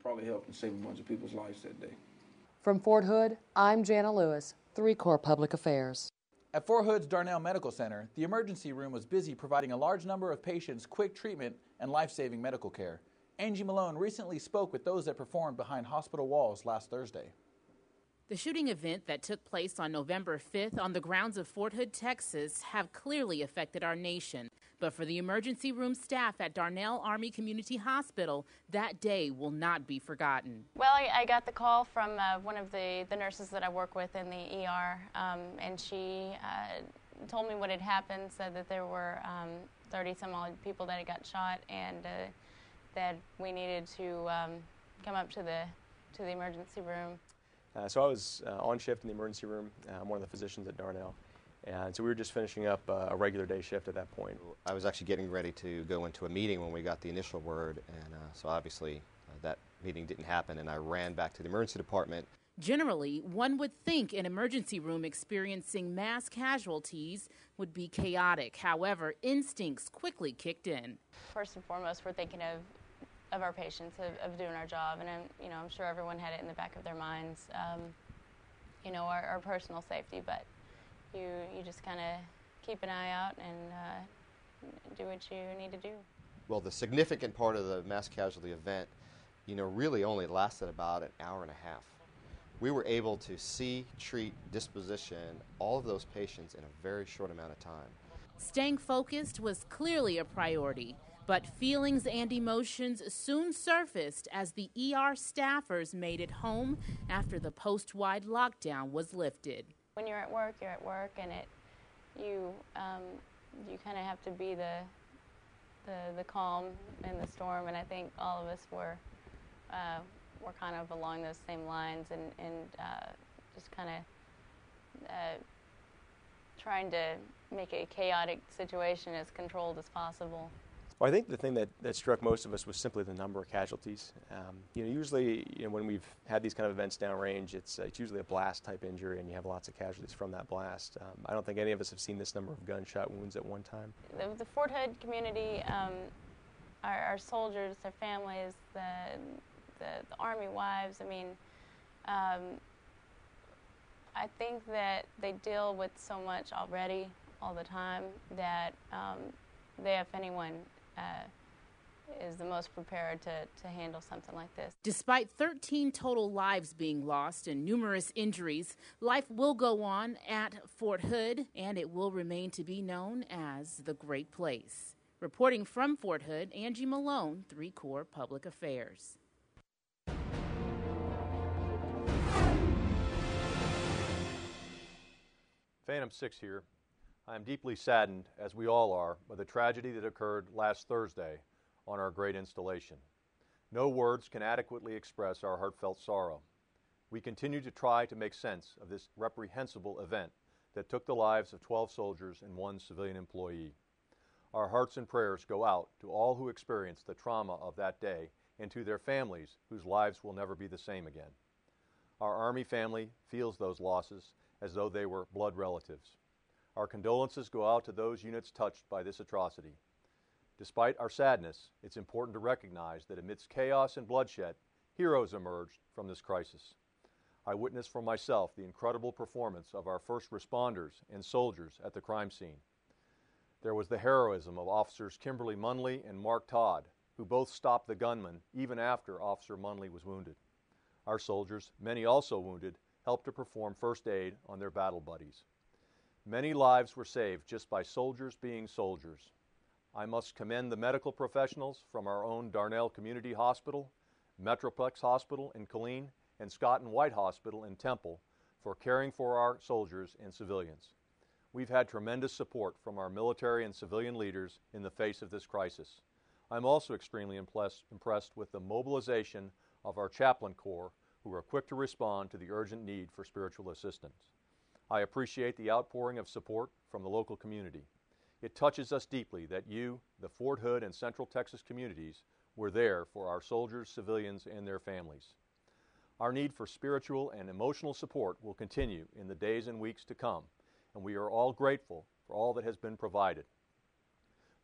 probably helped and saved a bunch of people's lives that day. From Fort Hood, I'm Jana Lewis, 3 Corps Public Affairs. At Fort Hood's Darnell Medical Center, the emergency room was busy providing a large number of patients quick treatment and life-saving medical care. Angie Malone recently spoke with those that performed behind hospital walls last Thursday. The shooting event that took place on November 5th on the grounds of Fort Hood, Texas, have clearly affected our nation. But for the emergency room staff at Darnell Army Community Hospital, that day will not be forgotten. Well, I got the call from one of the nurses that I work with in the ER, and she told me what had happened, said that there were 30-some-odd people that had got shot, and that we needed to come up to the emergency room. So I was on shift in the emergency room. I'm one of the physicians at Darnell. And so we were just finishing up a regular day shift at that point. I was actually getting ready to go into a meeting when we got the initial word, and so obviously that meeting didn't happen, and I ran back to the emergency department. Generally, one would think an emergency room experiencing mass casualties would be chaotic. However, instincts quickly kicked in. First and foremost, we're thinking of our patients, of doing our job, and I'm sure everyone had it in the back of their minds, our personal safety, but you just kind of keep an eye out and do what you need to do. Well, the significant part of the mass casualty event, really only lasted about an hour and a half. We were able to see, treat, disposition all of those patients in a very short amount of time. Staying focused was clearly a priority, but feelings and emotions soon surfaced as the ER staffers made it home after the post-wide lockdown was lifted. When you're at work, and you kind of have to be the calm in the storm, and I think all of us were kind of along those same lines, and just kind of trying to make a chaotic situation as controlled as possible. Well, I think the thing that struck most of us was simply the number of casualties. Usually, when we've had these kind of events downrange, it's usually a blast-type injury, and you have lots of casualties from that blast. I don't think any of us have seen this number of gunshot wounds at one time. The Fort Hood community, our soldiers, their families, the Army wives, I think that they deal with so much already, all the time, that they, if anyone, is the most prepared to handle something like this. Despite 13 total lives being lost and numerous injuries, life will go on at Fort Hood, and it will remain to be known as the Great Place. Reporting from Fort Hood, Angie Malone, 3 Corps Public Affairs. Phantom 6 here. I am deeply saddened, as we all are, by the tragedy that occurred last Thursday on our great installation. No words can adequately express our heartfelt sorrow. We continue to try to make sense of this reprehensible event that took the lives of 12 soldiers and 1 civilian employee. Our hearts and prayers go out to all who experienced the trauma of that day and to their families whose lives will never be the same again. Our Army family feels those losses as though they were blood relatives. Our condolences go out to those units touched by this atrocity. Despite our sadness, it's important to recognize that amidst chaos and bloodshed, heroes emerged from this crisis. I witnessed for myself the incredible performance of our first responders and soldiers at the crime scene. There was the heroism of Officers Kimberly Munley and Mark Todd, who both stopped the gunman even after Officer Munley was wounded. Our soldiers, many also wounded, helped to perform first aid on their battle buddies. Many lives were saved just by soldiers being soldiers. I must commend the medical professionals from our own Darnell Community Hospital, Metroplex Hospital in Killeen, and Scott and White Hospital in Temple for caring for our soldiers and civilians. We've had tremendous support from our military and civilian leaders in the face of this crisis. I'm also extremely impressed with the mobilization of our chaplain corps, who are quick to respond to the urgent need for spiritual assistance. I appreciate the outpouring of support from the local community. It touches us deeply that you, the Fort Hood and Central Texas communities, were there for our soldiers, civilians, and their families. Our need for spiritual and emotional support will continue in the days and weeks to come, and we are all grateful for all that has been provided.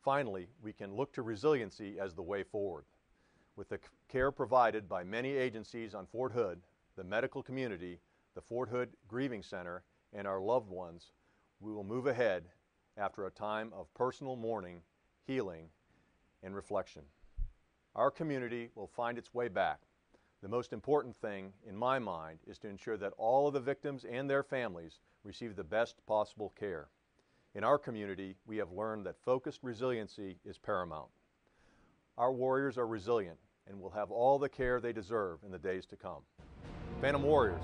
Finally, we can look to resiliency as the way forward. With the care provided by many agencies on Fort Hood, the medical community, the Fort Hood Grieving Center, and our loved ones, we will move ahead after a time of personal mourning, healing, and reflection. Our community will find its way back. The most important thing, in my mind, is to ensure that all of the victims and their families receive the best possible care. In our community, we have learned that focused resiliency is paramount. Our warriors are resilient and will have all the care they deserve in the days to come. Phantom Warriors.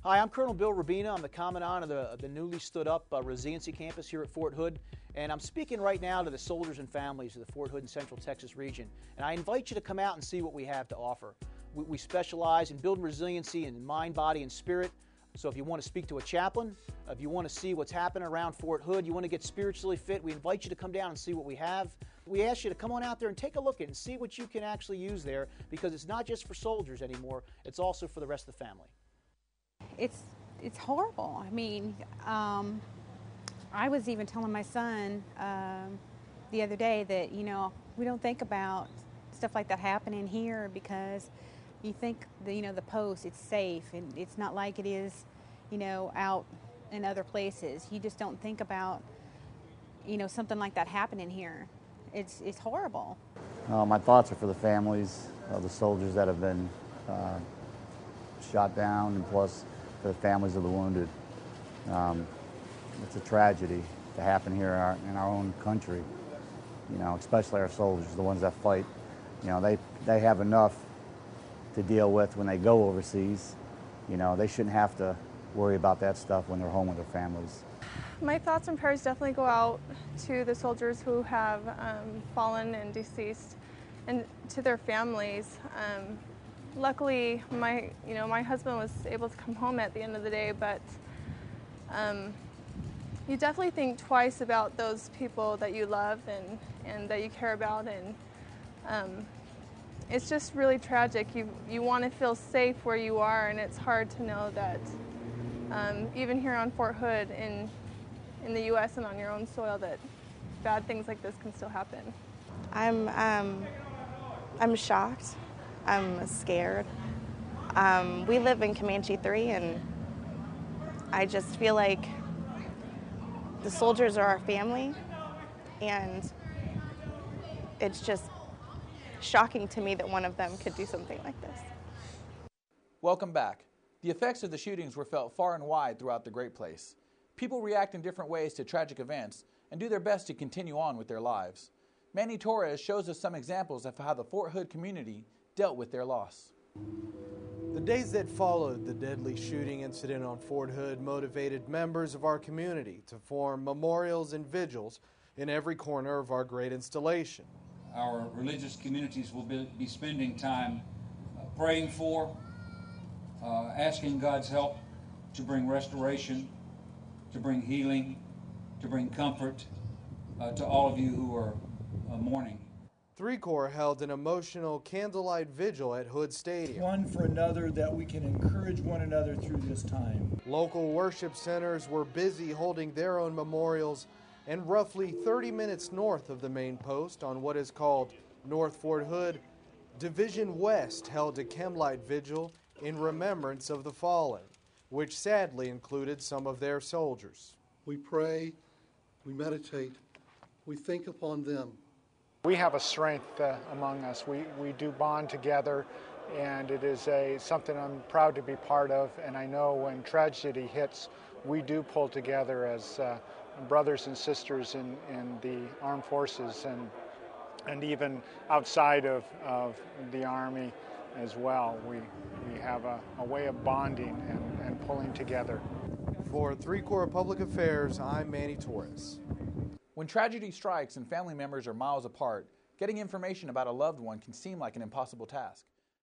Hi, I'm Colonel Bill Rubina. I'm the Commandant of the newly stood up Resiliency Campus here at Fort Hood. And I'm speaking right now to the soldiers and families of the Fort Hood and Central Texas region. And I invite you to come out and see what we have to offer. We specialize in building resiliency in mind, body, and spirit. So if you want to speak to a chaplain, if you want to see what's happening around Fort Hood, you want to get spiritually fit, we invite you to come down and see what we have. We ask you to come on out there and take a look at it and see what you can actually use there, because it's not just for soldiers anymore, it's also for the rest of the family. It's horrible. I mean, I was even telling my son the other day that, you know, we don't think about stuff like that happening here because you think the post, it's safe, and it's not like it is, out in other places. You just don't think about, something like that happening here. It's horrible. My thoughts are for the families of the soldiers that have been shot down, and plus for the families of the wounded. It's a tragedy to happen here in our own country, especially our soldiers, the ones that fight. They have enough to deal with when they go overseas. They shouldn't have to worry about that stuff when they're home with their families. My thoughts and prayers definitely go out to the soldiers who have fallen and deceased, and to their families. Luckily, my husband was able to come home at the end of the day, but you definitely think twice about those people that you love and that you care about, and it's just really tragic. You want to feel safe where you are, and it's hard to know that even here on Fort Hood in the U.S. and on your own soil, that bad things like this can still happen. I'm shocked. I'm scared. We live in Comanche 3, and I just feel like the soldiers are our family, and it's just shocking to me that one of them could do something like this. Welcome back. The effects of the shootings were felt far and wide throughout the Great Place. People react in different ways to tragic events and do their best to continue on with their lives. Manny Torres shows us some examples of how the Fort Hood community dealt with their loss. The days that followed the deadly shooting incident on Fort Hood motivated members of our community to form memorials and vigils in every corner of our great installation. Our religious communities will be spending time praying for, asking God's help to bring restoration, to bring healing, to bring comfort to all of you who are mourning. 3 Corps held an emotional candlelight vigil at Hood Stadium. One for another, that we can encourage one another through this time. Local worship centers were busy holding their own memorials, and roughly 30 minutes north of the main post on what is called North Fort Hood, Division West held a candlelight vigil in remembrance of the fallen, which sadly included some of their soldiers. We pray, we meditate, we think upon them. We have a strength among us. We do bond together, and it is something I'm proud to be part of, and I know when tragedy hits, we do pull together as brothers and sisters in the armed forces and even outside of the Army as well. We have a way of bonding and pulling together. For 3 Corps Public Affairs, I'm Manny Torres. When tragedy strikes and family members are miles apart, getting information about a loved one can seem like an impossible task.